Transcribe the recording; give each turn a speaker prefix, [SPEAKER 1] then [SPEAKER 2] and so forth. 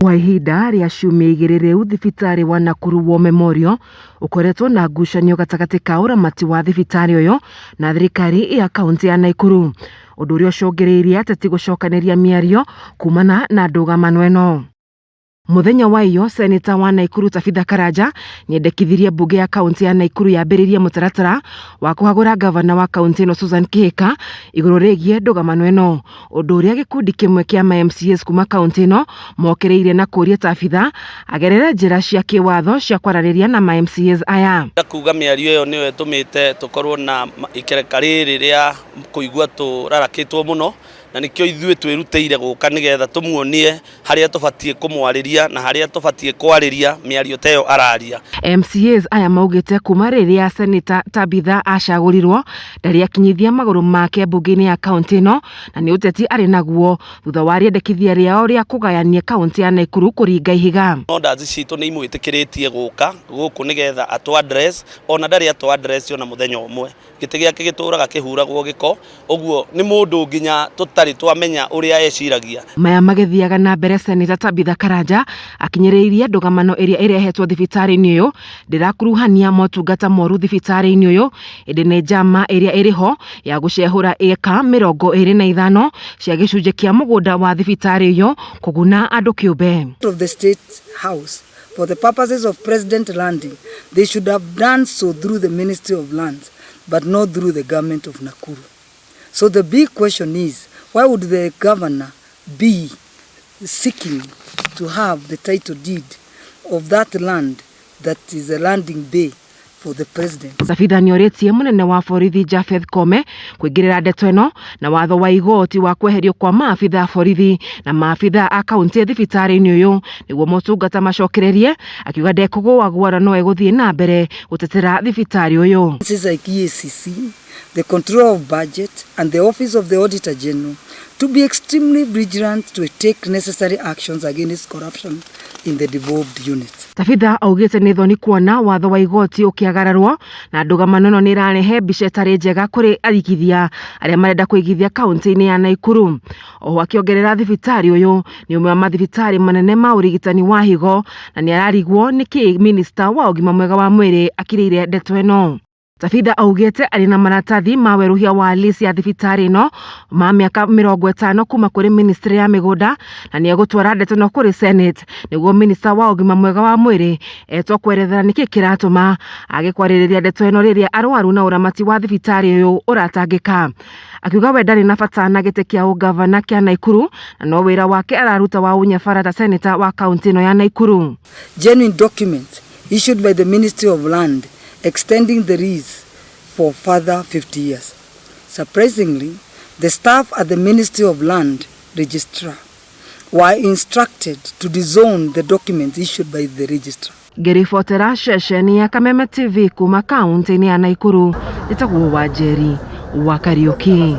[SPEAKER 1] Kwa ihinda rĩa ciumia igĩrĩ rĩu thibitarĩ wa Naikuru War Memorial ũkoretwo na ngucanio gatagatĩ ka ũramati wa thibitarĩ ũyũ na thirikari ya kaunti ya Naikuru, ũndũ ũrĩa ũcũngĩrĩirie ateti gũcokanĩria mĩario kumana na ndũgamano ĩno. Muthenya wa iyo seneta wa Naikuru Tabitha Karanja nĩendekithirie bunge ya kaunti ya Naikuru yambĩrĩrie mũtaratara wa kũhagũra gavana wa kaunti ĩno KIHIKA igũrũ rĩgiĩ ndũgamano ĩno, ũndũ ũrĩa gĩkundi kĩmwe kĩa MCAS kuma kaunti ĩno mokereirie na kũria Tabitha agerere njĩra cia kĩwatho cia kwaranĩria na MCAS aya.
[SPEAKER 2] Kuga mĩario ĩyo nĩyo ĩtũmĩte tũkorwo na ikereka rĩrĩ rĩa kũigua tũrarakĩtwo mũno, na nikio ithuĩ twĩrutĩire gũka nĩgetha tũmuonie harĩa tũbatie kũmwarĩria na harĩa tũbatie kwarĩria mĩario ta ĩyo araria.
[SPEAKER 1] MCAs aya maugĩte kuma rĩrĩa seneta Tabitha acagũrirwo ndarĩ akinyithia magũrũ make bunge-inĩ ya kaunti ĩno, na nĩ ũteti arĩ naguo thutha wa rĩendekithia rĩao rĩa kũgayania kaunti ya Naikuru kũringa ihiga.
[SPEAKER 2] Ndazi citũ nĩ imwĩtĩkĩrĩtie gũka gũkũ nĩgetha atũ address, ona ndarĩ atũ address ona mũthenya ũmwe, gĩtĩ gĩake gĩtũraga kĩhuragwo gĩko, ũguo nĩ mũndũ nginya tũtarĩ twamenya ũrĩa eciragia. Maya magĩthiaga na mbere seneta Tabitha Karanja akinyĩrĩirie ndũgamano ĩrĩa ĩrehetwo thibitarĩ-inĩ ũyũ ndĩrakuruhania motungata moru thibitarĩ-inĩ ũyũ, ĩndĩ nĩ njama ĩrĩa ĩrĩho ya gũcehũra eka 25 cia gĩcunjĩ kĩa mũgũnda wa thibitarĩ ũyũ kũguna andũ kĩũmbe.
[SPEAKER 3] Of the state house for the purposes of president landing, they should have done so through the Ministry of Lands, but not through the government of Naikuru. So the big question is, why would the governor be seeking to have the title deed of that land that is a landing bay for the president?
[SPEAKER 1] Tabitha nĩorĩtie mũnene wa borithi Japheth Kome kũingĩrĩra ndeto ĩno na watho wa igoti wa kweherio kwa maabitha borithi na maabitha a kaunti thibitarĩ-inĩ ũyũ nĩguo motungata macokererie, akiuga ndekũgũagũara no egũthiĩ na mbere gũtetera thibitarĩ ũyũ.
[SPEAKER 3] This is like EACC, the control of budget and the office of the auditor general to be extremely vigilant to take necessary actions against corruption in the devolved units.
[SPEAKER 1] Tabitha augĩte nĩ thoni kuona watho wa igoti ũkĩagararwo na ndũgamano ĩno nĩ ĩrarehe mbica ĩtarĩ njega kũrĩ arigithia arĩa marenda kũigithia kaunti-inĩ ya Naikuru. Oho akĩongerera thibitarĩ ũyũ nĩ ũmwe wa mathibitarĩ manene ma ũrigitani wa higo na nĩ ararigwo nĩkĩ minista wa ũgima mwega wa mwĩrĩ akirĩire ndeto ĩno. Tabitha augĩte arĩ na maratathi ma werũhia wa list ya thibitarĩ ĩno ma mĩaka 50 kuma kũrĩ ministry ya mĩgũnda, na nĩ egũtwara ndeto ĩno kũrĩ senate nĩguo minista wa ũgima mwega wa mwĩrĩ etwo kwerethera nĩkĩ kĩratũma agĩkwarĩrĩria ndeto ĩno rĩrĩa arwaru na ũramati wa thibitarĩ ũyũ ũratangĩka. Akiuga we ndarĩ na bata na gĩtĩ kĩa ũgavana kĩa Naikuru na no wĩra wake araruta wa ũnyabara ta seneta wa kaunti ĩno ya Naikuru.
[SPEAKER 3] Genuine documents issued by the Ministry of Land extending the lease for further 50 years. Surprisingly, the staff at the Ministry of Land Registrar were instructed to disown the documents issued by the registrar.
[SPEAKER 1] Ngĩribotera ceceni ya Kameme TV kuma kaunti-inĩ ya Naikuru, njĩtagwo Wanjeri wa Kariuki.